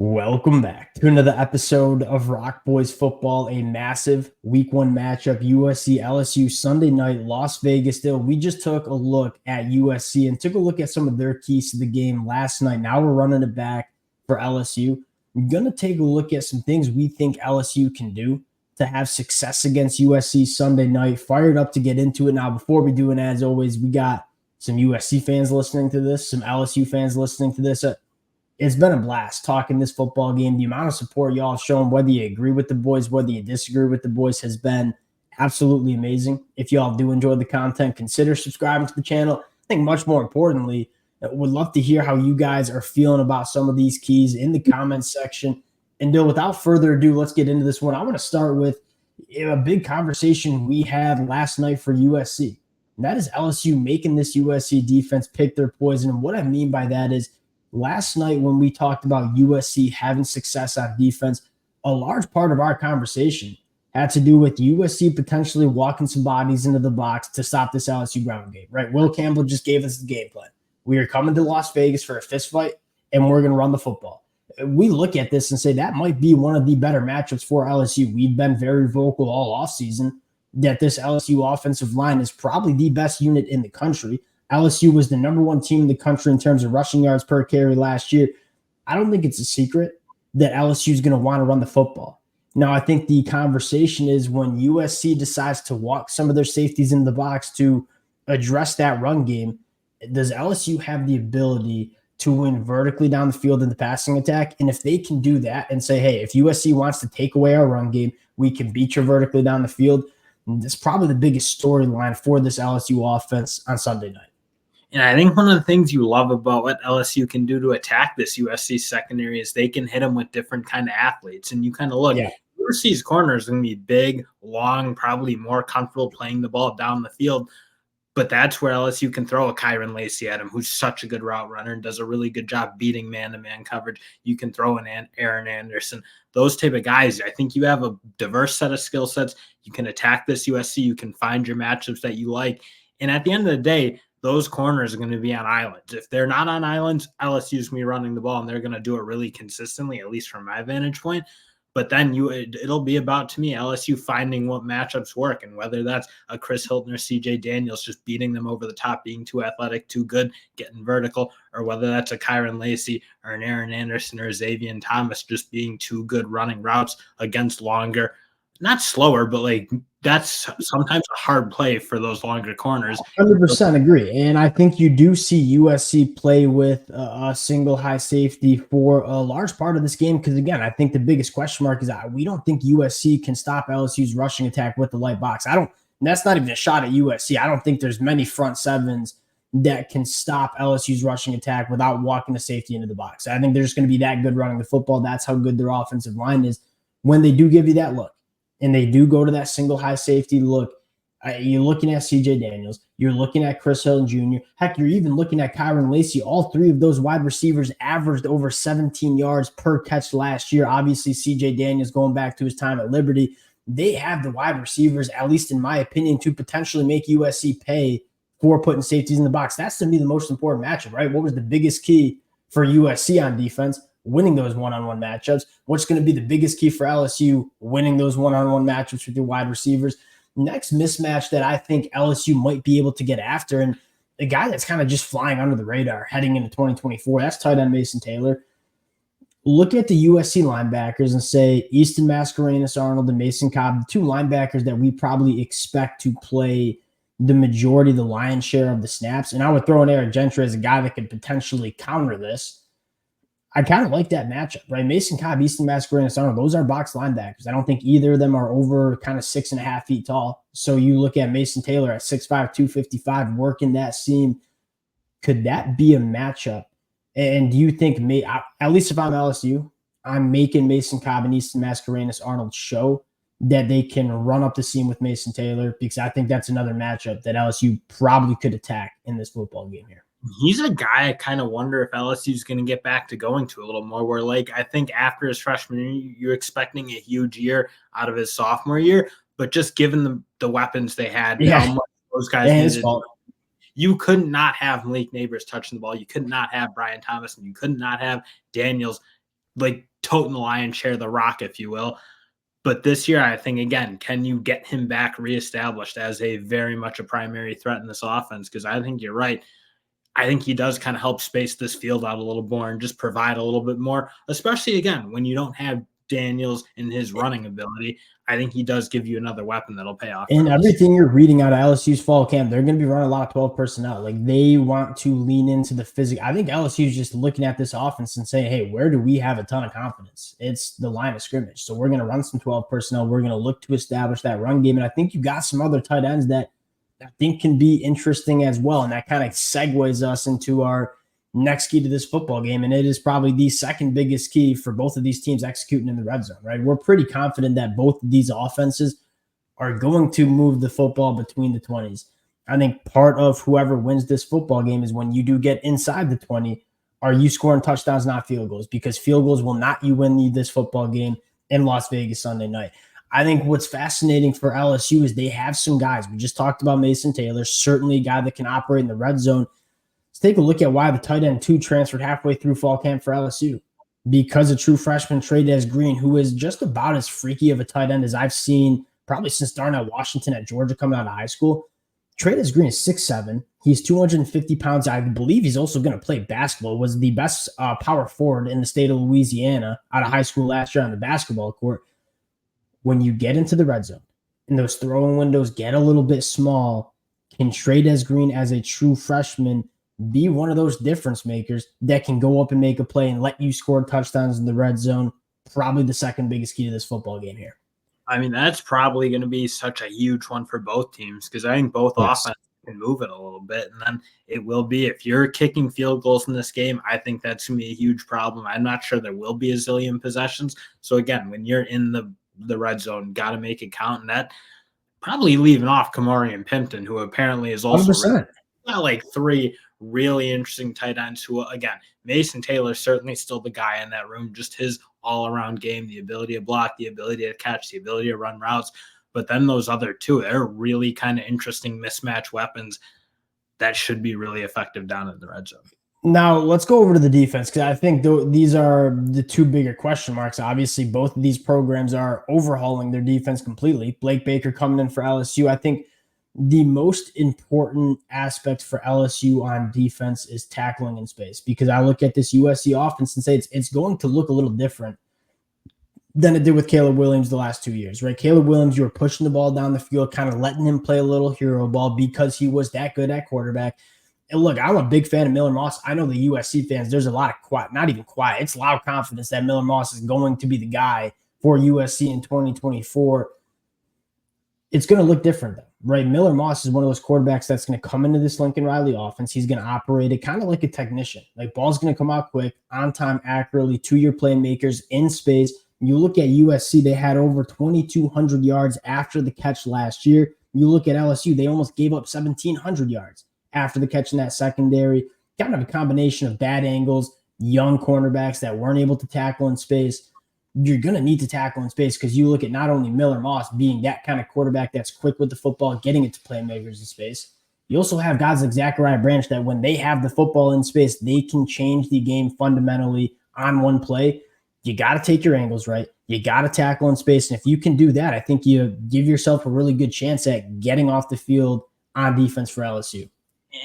Welcome back to another episode of Rock Boys Football, a massive week one matchup, USC LSU Sunday night, Las Vegas. Still, we just took a look at USC and took a look at some of their keys to the game last night. Now we're running it back for LSU. We're going to take a look at some things we think LSU can do to have success against USC Sunday night. Fired up to get into it. Now, before we do it, as always, we got some USC fans listening to this, some LSU fans listening to this. It's been a blast talking this football game. The amount of support y'all have shown, whether you agree with the boys, whether you disagree with the boys, has been absolutely amazing. If y'all do enjoy the content, consider subscribing to the channel. I think much more importantly, would love to hear how you guys are feeling about some of these keys in the comments section. And without further ado, let's get into this one. I want to start with a big conversation we had last night for USC. And that is LSU making this USC defense pick their poison. And what I mean by that is, last night when we talked about USC having success on defense, a large part of our conversation had to do with USC potentially walking some bodies into the box to stop this LSU ground game, right? Will Campbell just gave us the game plan. We are coming to Las Vegas for a fist fight, and we're going to run the football. We look at this and say that might be one of the better matchups for LSU. We've been very vocal all offseason that this LSU offensive line is probably the best unit in the country. LSU was the number one team in the country in terms of rushing yards per carry last year. I don't think it's a secret that LSU is going to want to run the football. Now, I think the conversation is when USC decides to walk some of their safeties in the box to address that run game, does LSU have the ability to win vertically down the field in the passing attack? And if they can do that and say, hey, if USC wants to take away our run game, we can beat you vertically down the field. That's probably the biggest storyline for this LSU offense on Sunday night. And I think one of the things you love about what LSU can do to attack this USC secondary is they can hit them with different kind of athletes. And you kind of look, USC's corners are going to be big, long, probably more comfortable playing the ball down the field. But that's where LSU can throw a Kyron Lacey at him, who's such a good route runner and does a really good job beating man-to-man coverage. You can throw an Aaron Anderson. Those type of guys, I think you have a diverse set of skill sets. You can attack this USC. You can find your matchups that you like. And at the end of the day, those corners are going to be on islands. If they're not on islands, LSU's going to be running the ball, and they're going to do it really consistently, at least from my vantage point. But then it'll be about, to me, LSU finding what matchups work, and whether that's a Chris Hilton or CJ Daniels just beating them over the top, being too athletic, too good, getting vertical, or whether that's a Kyron Lacey or an Aaron Anderson or Xavier Thomas just being too good running routes against longer, not slower, but like that's sometimes a hard play for those longer corners. 100% agree. And I think you do see USC play with a single high safety for a large part of this game. Because again, I think the biggest question mark is we don't think USC can stop LSU's rushing attack with the light box. That's not even a shot at USC. I don't think there's many front sevens that can stop LSU's rushing attack without walking the safety into the box. I think they're just going to be that good running the football. That's how good their offensive line is when they do give you that look. And they do go to that single high safety look. You're looking at CJ Daniels. You're looking at Chris Hilton Jr. Heck, you're even looking at Kyron Lacey. All three of those wide receivers averaged over 17 yards per catch last year. Obviously, CJ Daniels going back to his time at Liberty. They have the wide receivers, at least in my opinion, to potentially make USC pay for putting safeties in the box. That's to me the most important matchup, right? What was the biggest key for USC on defense? Winning those one-on-one matchups. What's going to be the biggest key for LSU? Winning those one-on-one matchups with your wide receivers. Next mismatch that I think LSU might be able to get after, and a guy that's kind of just flying under the radar heading into 2024, that's tight end Mason Taylor. Look at the USC linebackers and say Easton Mascarenas-Arnold and Mason Cobb, the two linebackers that we probably expect to play the majority, the lion's share of the snaps. And I would throw in Eric Gentry as a guy that could potentially counter this. I kind of like that matchup, right? Mason Cobb, Easton Mascarenas-Arnold, those are box linebackers. I don't think either of them are over kind of 6.5 feet tall. So you look at Mason Taylor at 6'5", 255, working that seam. Could that be a matchup? And do you think, at least if I'm LSU, I'm making Mason Cobb and Easton Mascarenas-Arnold show that they can run up the seam with Mason Taylor? Because I think that's another matchup that LSU probably could attack in this football game here. He's a guy I kind of wonder if LSU is going to get back to going to a little more, where like I think after his freshman year, you're expecting a huge year out of his sophomore year, but just given the weapons they had, how much those guys needed, you could not have Malik Neighbors touching the ball. You could not have Brian Thomas, and you could not have Daniels. Like toting the lion's share of the rock, if you will. But this year, I think, again, can you get him back reestablished as a very much a primary threat in this offense? Because I think you're right. I think he does kind of help space this field out a little more and just provide a little bit more, especially, again, when you don't have Daniels in his running ability. I think he does give you another weapon that'll pay off. And everything you're reading out of LSU's fall camp, they're going to be running a lot of 12 personnel. Like, they want to lean into the physical. I think LSU is just looking at this offense and saying, hey, where do we have a ton of confidence? It's the line of scrimmage. So we're going to run some 12 personnel. We're going to look to establish that run game. And I think you got some other tight ends that I think can be interesting as well. And that kind of segues us into our next key to this football game. And it is probably the second biggest key for both of these teams executing in the red zone, right? We're pretty confident that both of these offenses are going to move the football between the 20s. I think part of whoever wins this football game is when you do get inside the 20, are you scoring touchdowns, not field goals? Because field goals will not you win this football game in Las Vegas Sunday night. I think what's fascinating for LSU is they have some guys. We just talked about Mason Taylor, certainly a guy that can operate in the red zone. Let's take a look at why the tight end 2 transferred halfway through fall camp for LSU. Because a true freshman, Trey'Dez Green, who is just about as freaky of a tight end as I've seen probably since Darnell Washington at Georgia coming out of high school. Trey'Dez Green is 6'7". He's 250 pounds. I believe he's also going to play basketball. Was the best power forward in the state of Louisiana out of high school last year on the basketball court. When you get into the red zone and those throwing windows get a little bit small, can Trey'Dez Green as a true freshman be one of those difference makers that can go up and make a play and let you score touchdowns in the red zone? Probably the second biggest key to this football game here. I mean, that's probably going to be such a huge one for both teams because I think both offenses can move it a little bit. And then it will be, if you're kicking field goals in this game, I think that's going to be a huge problem. I'm not sure there will be a zillion possessions. So again, when you're in the red zone, got to make it count. And that probably leaving off Kamari and Pimpton, who apparently is also got like 3 really interesting tight ends who, again, Mason Taylor certainly still the guy in that room, just his all-around game, the ability to block, the ability to catch, the ability to run routes. But then those other 2, they're really kind of interesting mismatch weapons that should be really effective down in the red zone. Now, let's go over to the defense because I think these are the 2 bigger question marks. Obviously, both of these programs are overhauling their defense completely. Blake Baker coming in for LSU. I think the most important aspect for LSU on defense is tackling in space, because I look at this USC offense and say it's going to look a little different than it did with Caleb Williams the last 2 years, right? Caleb Williams, you were pushing the ball down the field, kind of letting him play a little hero ball because he was that good at quarterback. And look, I'm a big fan of Miller Moss. I know the USC fans, there's a lot of quiet, not even quiet. It's loud confidence that Miller Moss is going to be the guy for USC in 2024. It's going to look different, though, right? Miller Moss is one of those quarterbacks that's going to come into this Lincoln Riley offense. He's going to operate it kind of like a technician. Like, ball's going to come out quick, on time, accurately, 2-year playmakers in space. You look at USC, they had over 2,200 yards after the catch last year. You look at LSU, they almost gave up 1,700 yards after the catch in that secondary. Kind of a combination of bad angles, young cornerbacks that weren't able to tackle in space. You're going to need to tackle in space because you look at not only Miller Moss being that kind of quarterback that's quick with the football, getting it to playmakers in space. You also have guys like Zachariah Branch that when they have the football in space, they can change the game fundamentally on one play. You got to take your angles right. You got to tackle in space. And if you can do that, I think you give yourself a really good chance at getting off the field on defense for LSU.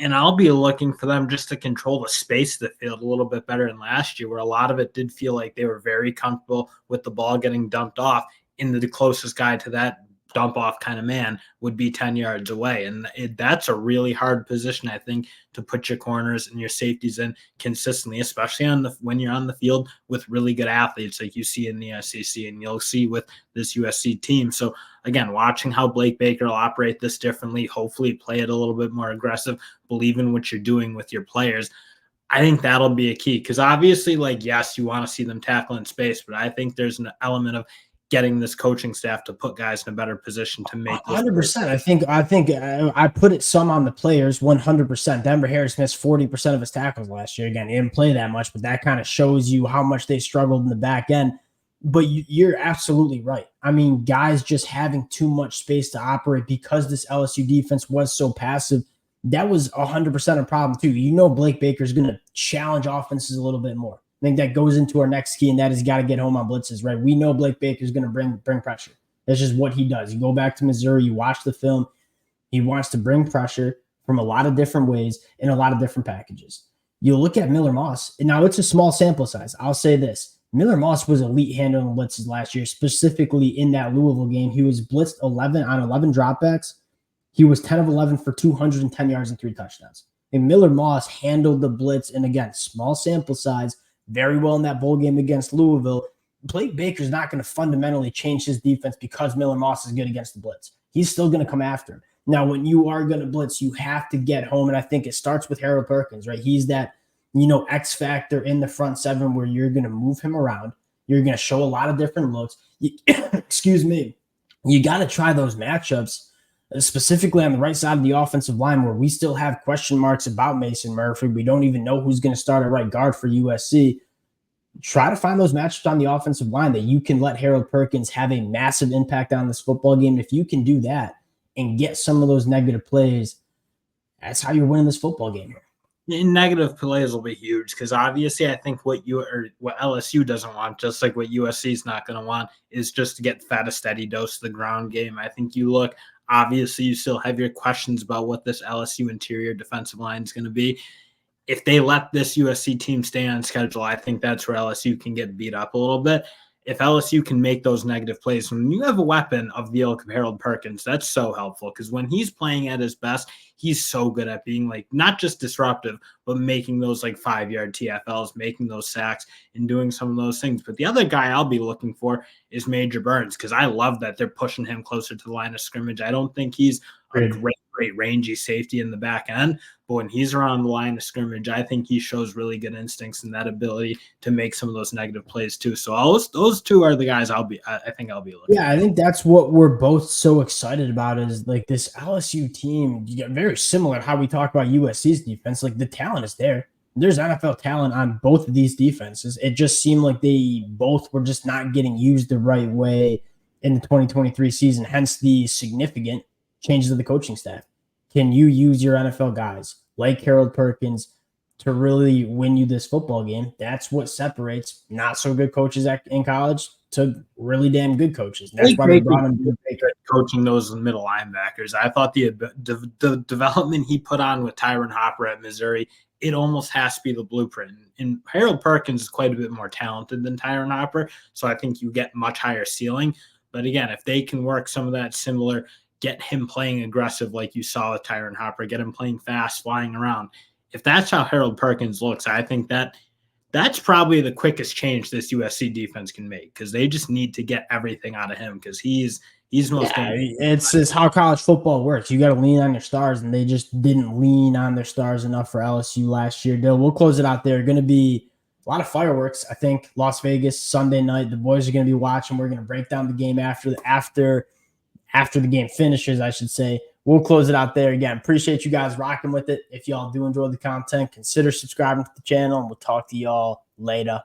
And I'll be looking for them just to control the space of the field a little bit better than last year, where a lot of it did feel like they were very comfortable with the ball getting dumped off. And the closest guy to that dump off kind of man would be 10 yards away. And that's a really hard position, I think, to put your corners and your safeties in consistently, especially when you're on the field with really good athletes like you see in the SEC and you'll see with this USC team. So again, watching how Blake Baker will operate this differently, hopefully play it a little bit more aggressive, believe in what you're doing with your players. I think that'll be a key because obviously, like, yes, you want to see them tackle in space, but I think there's an element of getting this coaching staff to put guys in a better position to make this 100%. I think I put it some on the players 100%. Denver Harris missed 40% of his tackles last year. Again, he didn't play that much, but that kind of shows you how much they struggled in the back end. But you're absolutely right. I mean, guys just having too much space to operate because this LSU defense was so passive. That was 100% a problem too. You know, Blake Baker is going to challenge offenses a little bit more. think that goes into our next key, and that is got to get home on blitzes, right? We know Blake Baker's going to bring pressure. That's just what he does. You go back to Missouri, you watch the film. He wants to bring pressure from a lot of different ways in a lot of different packages. You look at Miller Moss, and now it's a small sample size. I'll say this. Miller Moss was elite handling blitzes last year, specifically in that Louisville game. He was blitzed 11 dropbacks. He was 10 of 11 for 210 yards and 3 touchdowns. And Miller Moss handled the blitz, and again, small sample size, very well in that bowl game against Louisville. Blake Baker's not going to fundamentally change his defense because Miller Moss is good against the blitz. He's still going to come after him. Now, when you are going to blitz, you have to get home, and I think it starts with Harold Perkins, right? He's that, X factor in the front seven where you're going to move him around. You're going to show a lot of different looks. Excuse me. You got to try those matchups, specifically on the right side of the offensive line where we still have question marks about Mason Murphy. We don't even know who's going to start at right guard for USC. Try to find those matchups on the offensive line that you can let Harold Perkins have a massive impact on this football game. If you can do that and get some of those negative plays, that's how you're winning this football game. And negative plays will be huge because obviously I think what LSU doesn't want, just like what USC is not going to want, is just to get fed a steady dose of the ground game. I think obviously you still have your questions about what this LSU interior defensive line is going to be. If they let this USC team stay on schedule, I think that's where LSU can get beat up a little bit. If LSU can make those negative plays, when you have a weapon of the ilk of Harold Perkins, that's so helpful because when he's playing at his best, he's so good at being not just disruptive, but making those 5-yard TFLs, making those sacks and doing some of those things. But the other guy I'll be looking for is Major Burns because I love that they're pushing him closer to the line of scrimmage. I don't think he's a great rangy safety in the back end, but when he's around the line of scrimmage, I think he shows really good instincts and that ability to make some of those negative plays too. So those two are the guys I think I'll be looking. Yeah, I think that's what we're both so excited about is this LSU team. You get very similar to how we talk about USC's defense. The talent is there. There's NFL talent on both of these defenses. It just seemed like they both were just not getting used the right way in the 2023 season, hence the significant changes of the coaching staff. Can you use your NFL guys like Harold Perkins to really win you this football game? That's what separates not so good coaches in college to really damn good coaches. That's why they brought him coaching those middle linebackers. I thought the development he put on with Tyron Hopper at Missouri, it almost has to be the blueprint. And Harold Perkins is quite a bit more talented than Tyron Hopper, so I think you get much higher ceiling. But again, if they can work some of that similar, get him playing aggressive like you saw with Tyron Hopper, get him playing fast, flying around. If that's how Harold Perkins looks, I think that's probably the quickest change this USC defense can make because they just need to get everything out of him because he's most. It's how college football works. You got to lean on your stars, and they just didn't lean on their stars enough for LSU last year. Dill, we'll close it out there. Going to be a lot of fireworks. I think Las Vegas Sunday night. The boys are going to be watching. We're going to break down the game after the game finishes, I should say. We'll close it out there. Again, appreciate you guys rocking with it. If y'all do enjoy the content, consider subscribing to the channel, and we'll talk to y'all later.